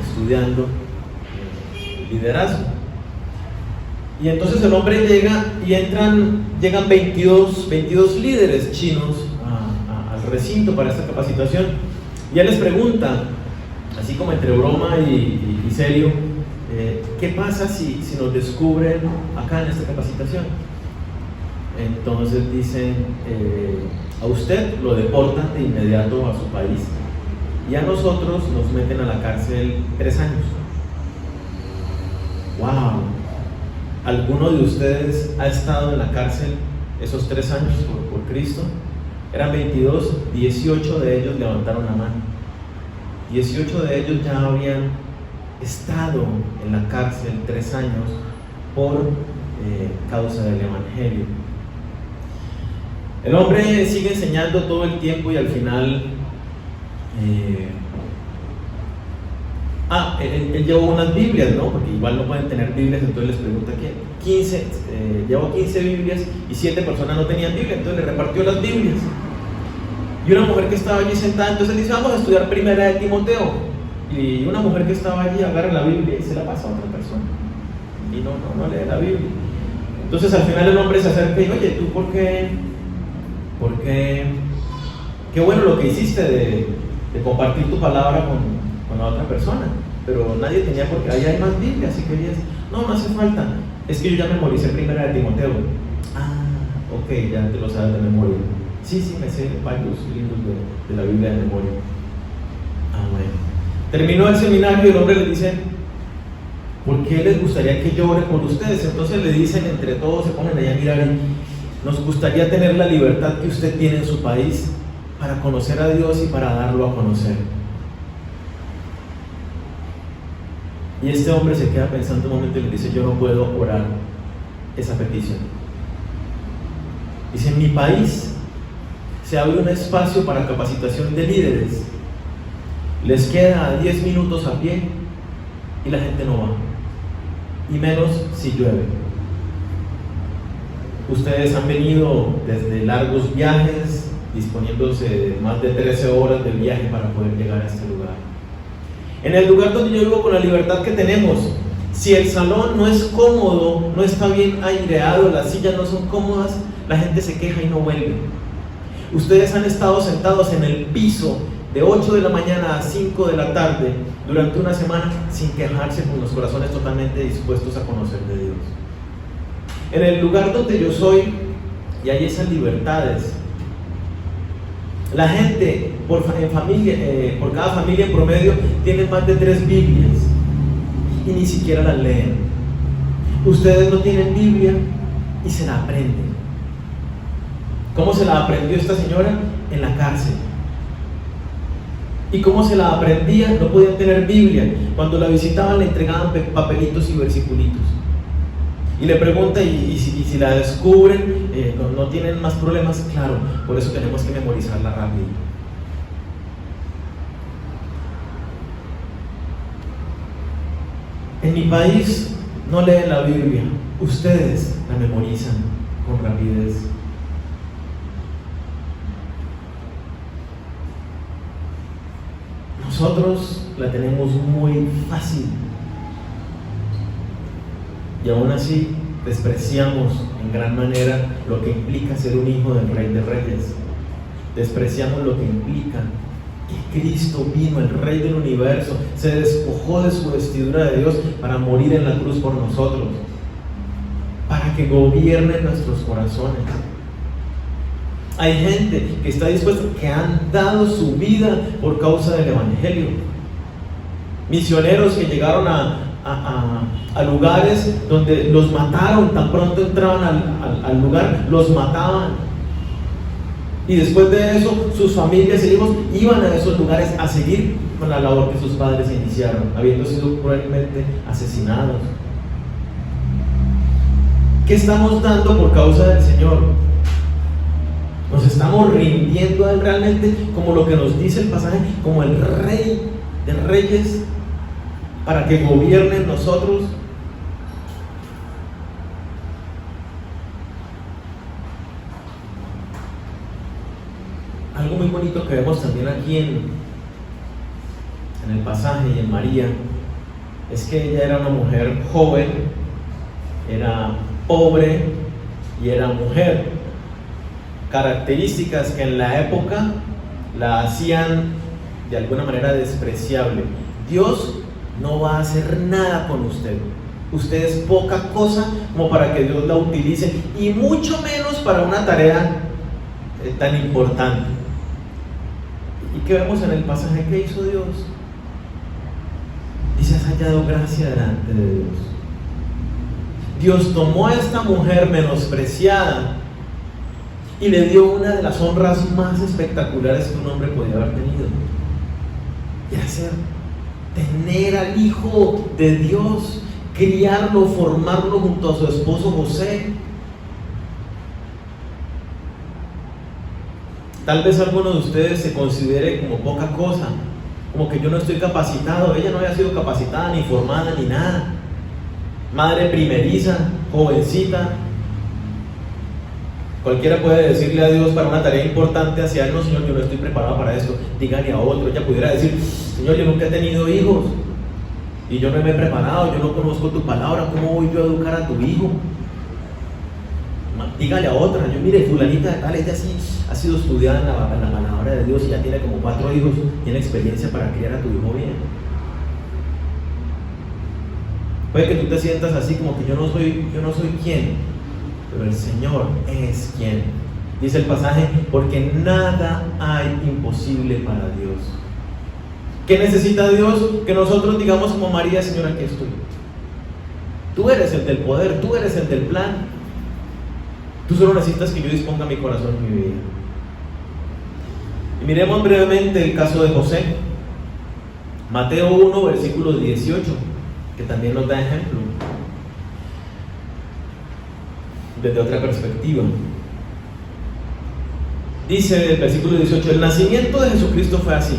estudiando liderazgo. Y entonces el hombre llega y llegan 22 líderes chinos al recinto para esta capacitación. Y él les pregunta, así como entre broma y serio, ¿qué pasa si nos descubren acá en esta capacitación? Entonces dicen, a usted lo deportan de inmediato a su país y a nosotros nos meten a la cárcel 3 años. ¡Wow! ¿Alguno de ustedes ha estado en la cárcel esos 3 años por Cristo? Eran 22, 18 de ellos levantaron la mano. 18 de ellos ya habían estado en la cárcel 3 años por causa del Evangelio. El hombre sigue enseñando todo el tiempo y al final Él llevó unas Biblias, ¿no? Porque igual no pueden tener Biblias, entonces les pregunta quién. 15, llevó 15 Biblias y 7 personas no tenían Biblia, entonces le repartió las Biblias. Y una mujer que estaba allí sentada, entonces él dice, vamos a estudiar Primera de Timoteo. Y una mujer que estaba allí agarra la Biblia y se la pasa a otra persona. Y no lee la Biblia. Entonces al final el hombre se acerca y dice, oye, ¿tú por qué? Qué bueno lo que hiciste de compartir tu palabra con la otra persona, pero nadie tenía porque ahí hay más Biblia, así que ellas, no hace falta, es que yo ya memoricé Primera de Timoteo. Ok, ya te lo sabes de memoria. Sí, me sé varios libros de la Biblia de memoria. Bueno. Terminó el seminario y el hombre le dice, ¿por qué les gustaría que yo ore por ustedes? Entonces le dicen, entre todos se ponen allá a mirar, nos gustaría tener la libertad que usted tiene en su país para conocer a Dios y para darlo a conocer. Y este hombre se queda pensando un momento y le dice, yo no puedo orar esa petición. Dice, en mi país se abre un espacio para capacitación de líderes. Les queda 10 minutos a pie y la gente no va. Y menos si llueve. Ustedes han venido desde largos viajes, disponiéndose de más de 13 horas de viaje para poder llegar a este lugar. En el lugar donde yo vivo, con la libertad que tenemos, si el salón no es cómodo, no está bien aireado, las sillas no son cómodas, la gente se queja y no vuelve. Ustedes han estado sentados en el piso de 8 de la mañana a 5 de la tarde durante una semana sin quejarse, con los corazones totalmente dispuestos a conocer de Dios. En el lugar donde yo soy, y hay esas libertades, la gente por cada familia en promedio tiene más de 3 Biblias y ni siquiera las leen. Ustedes no tienen Biblia y se la aprenden. ¿Cómo se la aprendió esta señora? En la cárcel. ¿Y cómo se la aprendía? No podían tener Biblia. Cuando la visitaban le entregaban papelitos y versiculitos. Y le pregunta, y si la descubren, no tienen más problemas. Claro, por eso tenemos que memorizarla rápido. En mi país no leen la Biblia, ustedes la memorizan con rapidez. Nosotros la tenemos muy fácil. Y aún así despreciamos en gran manera lo que implica ser un hijo del Rey de Reyes. Despreciamos lo que implica que Cristo vino, el Rey del universo, se despojó de su vestidura de Dios para morir en la cruz por nosotros, para que gobierne nuestros corazones. Hay gente que está dispuesta, que han dado su vida por causa del Evangelio. Misioneros que llegaron a lugares donde los mataron, tan pronto entraban al lugar, los mataban. Y después de eso, sus familias e hijos iban a esos lugares a seguir con la labor que sus padres iniciaron, habiendo sido cruelmente asesinados. ¿Qué estamos dando por causa del Señor? Nos estamos rindiendo a Él realmente, como lo que nos dice el pasaje, como el Rey de Reyes, para que gobierne en nosotros. Algo muy bonito que vemos también aquí en el pasaje y en María es que ella era una mujer joven, era pobre y era mujer. Características que en la época la hacían de alguna manera despreciable. Dios no va a hacer nada con usted. Usted es poca cosa como para que Dios la utilice, y mucho menos para una tarea tan importante. ¿Y qué vemos en el pasaje? ¿Qué hizo Dios? Dice: has hallado gracia delante de Dios. Dios tomó a esta mujer menospreciada y le dio una de las honras más espectaculares que un hombre podía haber tenido, y hacer tener al Hijo de Dios, criarlo, formarlo junto a su esposo José. Tal vez alguno de ustedes se considere como poca cosa, como que yo no estoy capacitado. Ella no había sido capacitada, ni formada, ni nada. Madre primeriza, jovencita. Cualquiera puede decirle a Dios para una tarea importante hacia él: no, Señor, yo no estoy preparado para esto. Dígale a otro. Ella pudiera decir: Señor, yo nunca he tenido hijos y yo no me he preparado, yo no conozco tu palabra, ¿cómo voy yo a educar a tu hijo? Dígale a otra: yo, mire, fulanita de tal, ella sí ha sido estudiada en la palabra de Dios y ya tiene como 4 hijos, tiene experiencia para criar a tu hijo bien. Puede que tú te sientas así como que yo no soy quien, pero el Señor es quien. Dice el pasaje: porque nada hay imposible para Dios. ¿Qué necesita Dios? Que nosotros digamos como María: Señor, aquí estoy. Tú eres el del poder, tú eres el del plan. Tú solo necesitas que yo disponga mi corazón y mi vida. Y miremos brevemente el caso de José. Mateo 1, versículo 18, que también nos da ejemplo desde otra perspectiva. Dice el versículo 18: el nacimiento de Jesucristo fue así.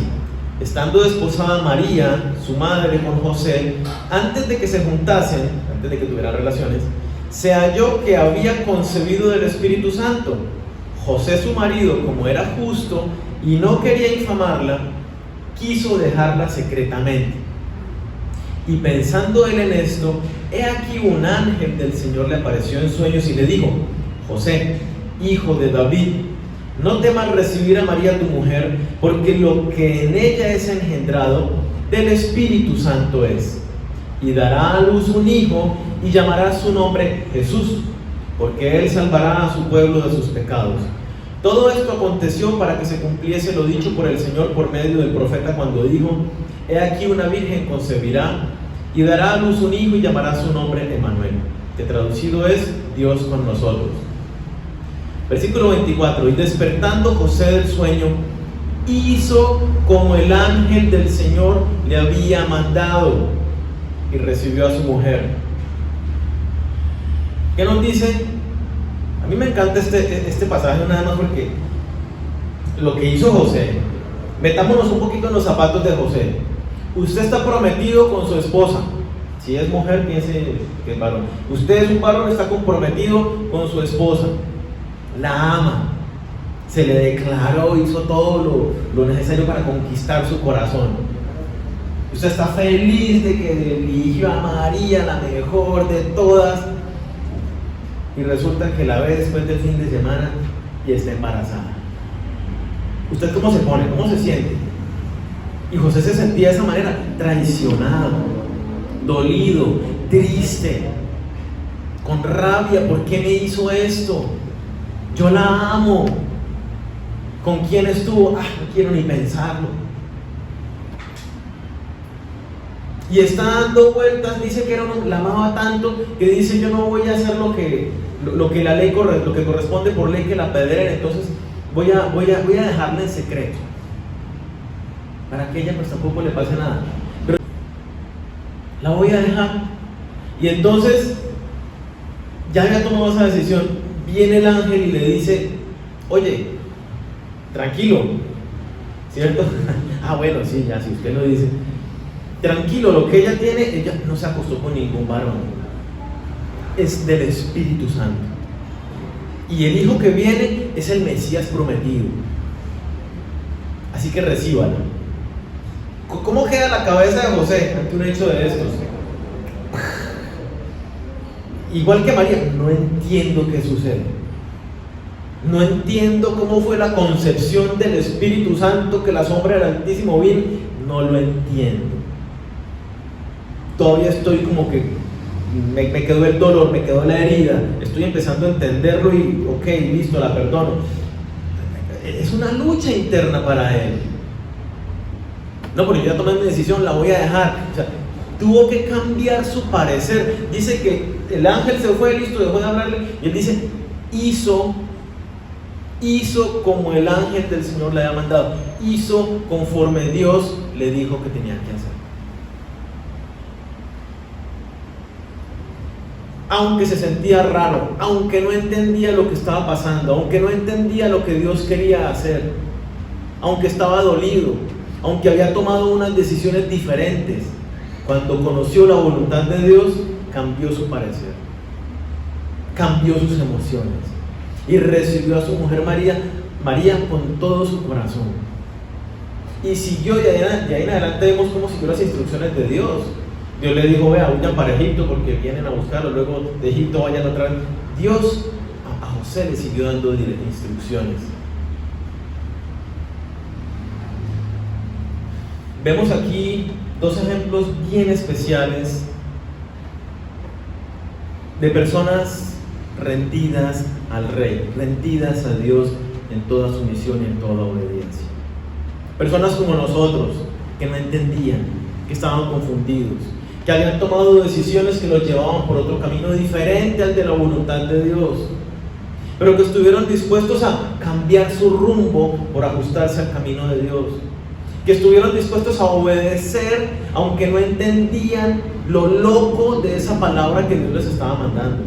Estando desposada María, su madre, con José, antes de que se juntasen, antes de que tuvieran relaciones, se halló que había concebido del Espíritu Santo. José, su marido, como era justo y no quería infamarla, quiso dejarla secretamente. Y pensando él en esto, he aquí un ángel del Señor le apareció en sueños y le dijo: José, hijo de David, no temas recibir a María tu mujer, porque lo que en ella es engendrado del Espíritu Santo es. Y dará a luz un hijo y llamará su nombre Jesús, porque él salvará a su pueblo de sus pecados. Todo esto aconteció para que se cumpliese lo dicho por el Señor por medio del profeta, cuando dijo: he aquí una virgen concebirá y dará a luz un hijo y llamará su nombre Emmanuel, que traducido es Dios con nosotros. Versículo 24: y despertando José del sueño, hizo como el ángel del Señor le había mandado y recibió a su mujer. ¿Qué nos dice? A mí me encanta este pasaje nada más porque lo que hizo José. Metámonos un poquito en los zapatos de José. Usted está prometido con su esposa. Si es mujer, piense que es varón. Usted es un varón, está comprometido con su esposa. La ama. Se le declaró, hizo todo lo necesario para conquistar su corazón. Usted está feliz de que eligió a María, la mejor de todas, y resulta que la ve después del fin de semana y está embarazada. ¿Usted cómo se pone? ¿Cómo se siente? Y José se sentía de esa manera: traicionado, dolido, triste, con rabia. ¿Por qué me hizo esto? Yo la amo. ¿Con quién estuvo? No quiero ni pensarlo. Y está dando vueltas, dice que la amaba tanto que dice: yo no voy a hacer lo que la ley lo que corresponde por ley, que la apedreen, entonces voy a dejarla en secreto para que ella pues tampoco le pase nada, pero la voy a dejar. Y entonces ya había tomado esa decisión. Viene el ángel y le dice: oye, tranquilo, ¿cierto? Bueno, sí, ya, si usted lo dice, tranquilo, lo que ella tiene, ella no se acostó con ningún varón, es del Espíritu Santo, y el hijo que viene es el Mesías prometido, así que recíbalo. ¿Cómo queda la cabeza de José ante un hecho de estos? Igual que María: no entiendo qué sucede, no entiendo cómo fue la concepción del Espíritu Santo que la sombra del Altísimo vino, no lo entiendo. Todavía estoy como que me quedó el dolor, me quedó la herida, estoy empezando a entenderlo y ok, listo, la perdono. Es una lucha interna para él. No, porque yo ya tomé mi decisión, la voy a dejar. O sea, tuvo que cambiar su parecer. Dice que el ángel se fue, listo, dejó de hablarle, y él dice: hizo como el ángel del Señor le había mandado, hizo conforme Dios le dijo que tenía que hacer. Aunque se sentía raro, aunque no entendía lo que estaba pasando, aunque no entendía lo que Dios quería hacer, aunque estaba dolido, aunque había tomado unas decisiones diferentes, cuando conoció la voluntad de Dios, cambió su parecer, cambió sus emociones y recibió a su mujer María con todo su corazón. Y siguió, y ahí en adelante vemos cómo siguió las instrucciones de Dios. Dios le dijo: vea, huyan para Egipto porque vienen a buscarlo, luego de Egipto vayan otra vez. Dios a José le siguió dando instrucciones. Vemos aquí dos ejemplos bien especiales de personas rendidas al Rey, rendidas a Dios en toda sumisión y en toda obediencia. Personas como nosotros, que no entendían, que estaban confundidos, que habían tomado decisiones que los llevaban por otro camino diferente al de la voluntad de Dios, pero que estuvieron dispuestos a cambiar su rumbo por ajustarse al camino de Dios, que estuvieron dispuestos a obedecer aunque no entendían lo loco de esa palabra que Dios les estaba mandando,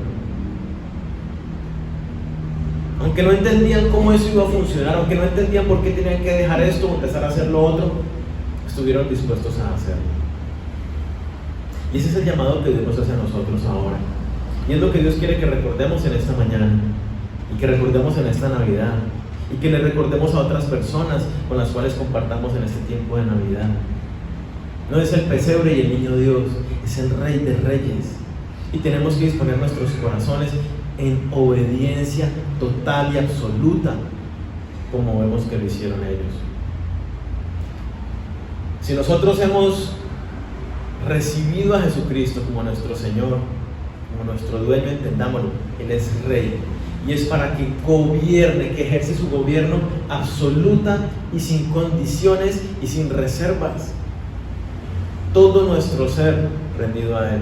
aunque no entendían cómo eso iba a funcionar, aunque no entendían por qué tenían que dejar esto o empezar a hacer lo otro, estuvieron dispuestos a hacerlo. Y ese es el llamado que Dios nos hace a nosotros ahora, y es lo que Dios quiere que recordemos en esta mañana, y que recordemos en esta Navidad, y que le recordemos a otras personas con las cuales compartamos en este tiempo de Navidad. No es el pesebre y el niño Dios, es el Rey de Reyes, y tenemos que disponer nuestros corazones en obediencia total y absoluta, como vemos que lo hicieron ellos. Si nosotros hemos recibido a Jesucristo como nuestro Señor, como nuestro dueño, entendámoslo, Él es Rey, y es para que gobierne, que ejerce su gobierno absoluta y sin condiciones y sin reservas, todo nuestro ser rendido a Él.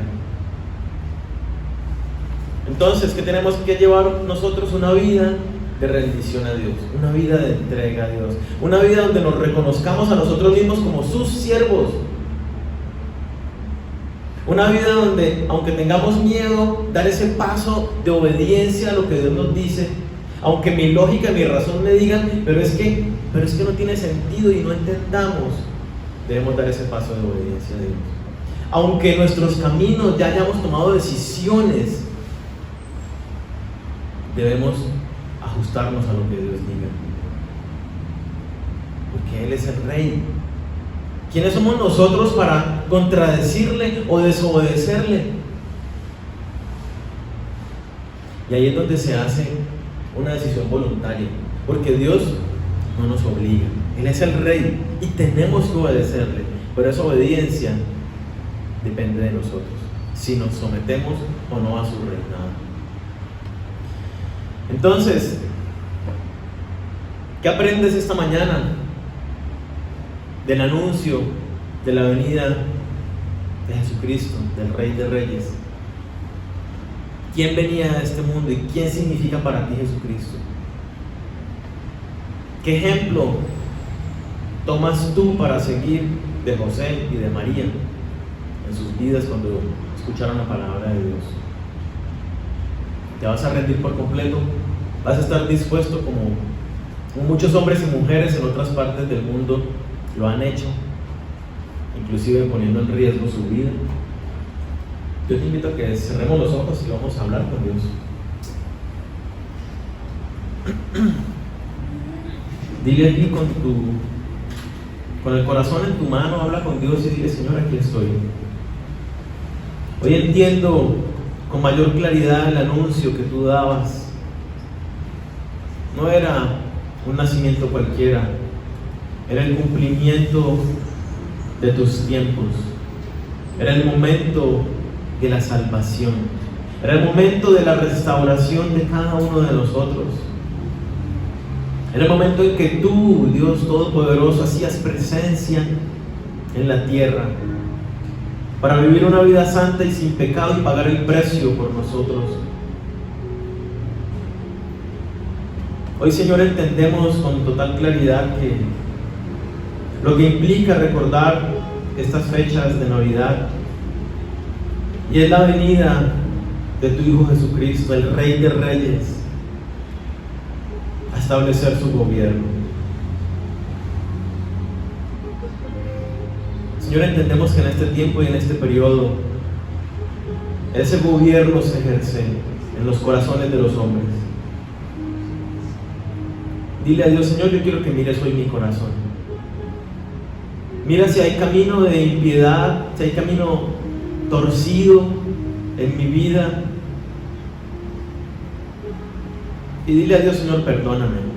Entonces, ¿qué tenemos que llevar nosotros? Una vida de rendición a Dios, una vida de entrega a Dios, una vida donde nos reconozcamos a nosotros mismos como sus siervos, una vida donde, aunque tengamos miedo, dar ese paso de obediencia a lo que Dios nos dice, aunque mi lógica y mi razón me digan, pero es que no tiene sentido y no entendamos, debemos dar ese paso de obediencia a Dios. Aunque nuestros caminos ya hayamos tomado decisiones, debemos ajustarnos a lo que Dios diga, porque Él es el Rey. ¿Quiénes somos nosotros para contradecirle o desobedecerle? Y ahí es donde se hace una decisión voluntaria, porque Dios no nos obliga, Él es el Rey y tenemos que obedecerle, pero esa obediencia depende de nosotros, si nos sometemos o no a su reinado. Entonces, ¿qué aprendes esta mañana del anuncio de la venida de Jesucristo, del Rey de Reyes? ¿Quién venía a este mundo y quién significa para ti Jesucristo? ¿Qué ejemplo tomas tú para seguir de José y de María en sus vidas cuando escucharon la palabra de Dios? ¿Te vas a rendir por completo? ¿Vas a estar dispuesto como muchos hombres y mujeres en otras partes del mundo lo han hecho, inclusive poniendo en riesgo su vida? Yo te invito a que cerremos los ojos y vamos a hablar con Dios. Dile aquí con el corazón en tu mano, habla con Dios y dile: Señor, aquí estoy. Hoy entiendo con mayor claridad el anuncio que tú dabas. No era un nacimiento cualquiera, era el cumplimiento de tus tiempos, era el momento de la salvación, era el momento de la restauración de cada uno de nosotros, era el momento en que tú, Dios Todopoderoso, hacías presencia en la tierra para vivir una vida santa y sin pecado y pagar el precio por nosotros. Hoy, Señor, entendemos con total claridad que lo que implica recordar estas fechas de Navidad, y es la venida de tu Hijo Jesucristo, el Rey de Reyes, a establecer su gobierno. Señor, entendemos que en este tiempo y en este periodo ese gobierno se ejerce en los corazones de los hombres. Dile a Dios: Señor, yo quiero que mires hoy mi corazón. Mira si hay camino de impiedad, si hay camino torcido en mi vida. Y dile a Dios: Señor, perdóname.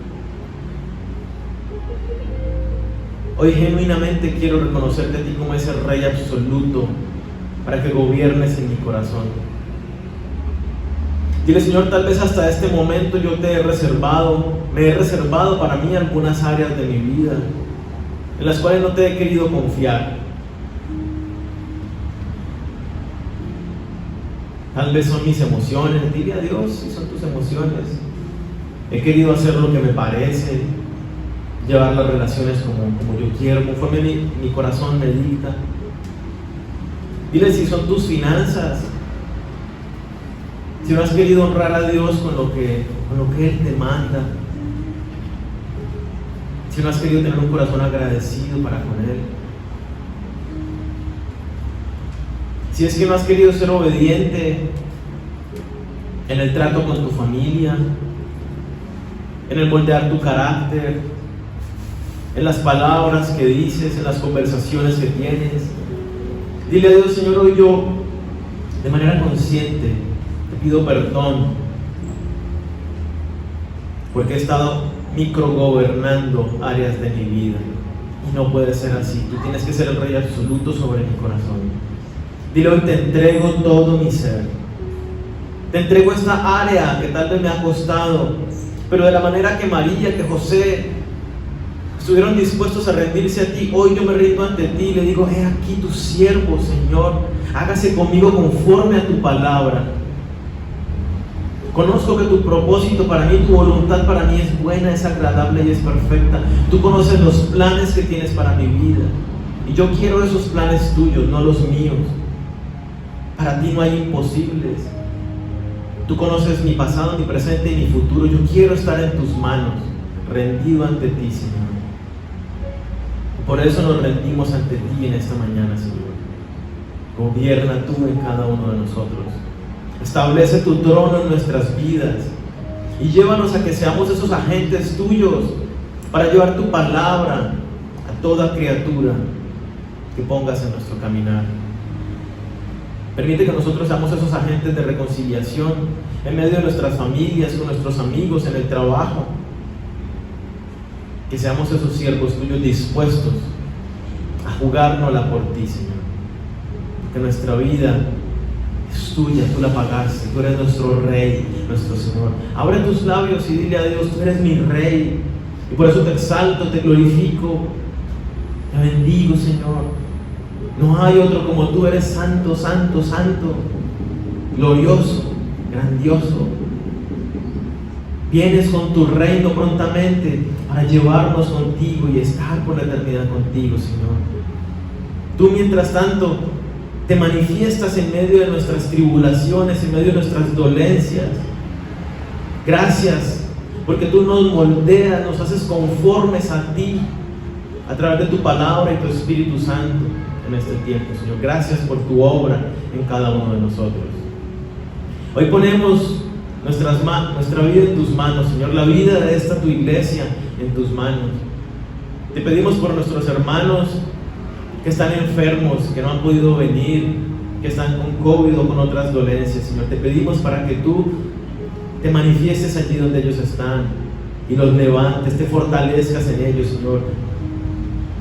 Hoy genuinamente quiero reconocerte a ti como ese Rey absoluto para que gobiernes en mi corazón. Dile: Señor, tal vez hasta este momento yo me he reservado para mí algunas áreas de mi vida en las cuales no te he querido confiar. Tal vez son mis emociones. Dile a Dios si son tus emociones. He querido hacer lo que me parece, llevar las relaciones como yo quiero, conforme mi corazón me dicta. Dile si son tus finanzas, si no has querido honrar a Dios con lo que Él te manda, si no has querido tener un corazón agradecido para con Él, si es que no has querido ser obediente en el trato con tu familia, en el moldear tu carácter, en las palabras que dices, en las conversaciones que tienes. Dile a Dios: Señor, hoy yo de manera consciente te pido perdón porque he estado microgobernando áreas de mi vida y no puede ser así. Tú tienes que ser el Rey absoluto sobre mi corazón. Dile: hoy te entrego todo mi ser, te entrego esta área que tal vez me ha costado, pero de la manera que María, que José estuvieron dispuestos a rendirse a ti, hoy yo me rindo ante ti y le digo: he aquí tu siervo, Señor, hágase conmigo conforme a tu palabra. Conozco que tu propósito para mí, tu voluntad para mí es buena, es agradable y es perfecta. Tú conoces los planes que tienes para mi vida y yo quiero esos planes tuyos, no los míos. Para ti no hay imposibles. Tú conoces mi pasado, mi presente y mi futuro. Yo quiero estar en tus manos, rendido ante ti, Señor. Por eso nos rendimos ante ti en esta mañana, Señor. Gobierna tú en cada uno de nosotros. Establece tu trono en nuestras vidas y llévanos a que seamos esos agentes tuyos para llevar tu palabra a toda criatura que pongas en nuestro caminar. Permite que nosotros seamos esos agentes de reconciliación en medio de nuestras familias, con nuestros amigos, en el trabajo. Que seamos esos siervos tuyos dispuestos a jugárnosla por ti, Señor. Que nuestra vida es tuya, tú la pagaste, tú eres nuestro Rey, nuestro Señor. Abre tus labios y dile a Dios: tú eres mi Rey. Y por eso te exalto, te glorifico, te bendigo, Señor. No hay otro como tú, eres santo, santo, santo, glorioso, grandioso. Vienes con tu reino prontamente para llevarnos contigo y estar por la eternidad contigo, Señor. Tú, mientras tanto, te manifiestas en medio de nuestras tribulaciones, en medio de nuestras dolencias. Gracias, porque tú nos moldeas, nos haces conformes a ti a través de tu palabra y tu Espíritu Santo en este tiempo, Señor. Gracias por tu obra en cada uno de nosotros. Hoy ponemos nuestra vida en tus manos, Señor, la vida de esta tu iglesia en tus manos. Te pedimos por nuestros hermanos que están enfermos, que no han podido venir, que están con COVID o con otras dolencias, Señor. Te pedimos para que tú te manifiestes allí donde ellos están y los levantes, te fortalezcas en ellos, Señor.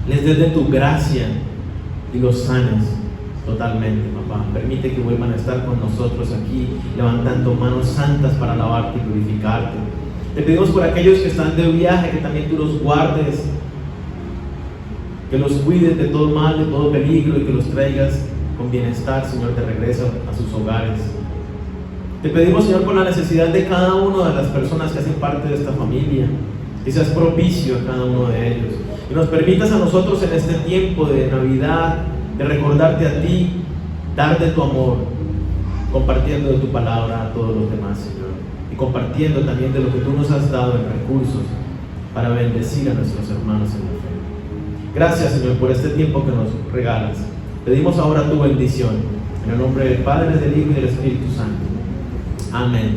Les des de tu gracia y los sanes totalmente, papá. Permite que vuelvan a estar con nosotros aquí, levantando manos santas para alabarte y glorificarte. Te pedimos por aquellos que están de viaje, que también tú los guardes, que los cuides de todo mal, de todo peligro, y que los traigas con bienestar, Señor, de regreso a sus hogares. Te pedimos, Señor, por la necesidad de cada una de las personas que hacen parte de esta familia, que seas propicio a cada uno de ellos. Y nos permitas a nosotros en este tiempo de Navidad, de recordarte a ti, darte tu amor, compartiendo de tu palabra a todos los demás, Señor. Y compartiendo también de lo que tú nos has dado en recursos para bendecir a nuestros hermanos en la fe. Gracias, Señor, por este tiempo que nos regalas. Pedimos ahora tu bendición. En el nombre del Padre, del Hijo y del Espíritu Santo. Amén.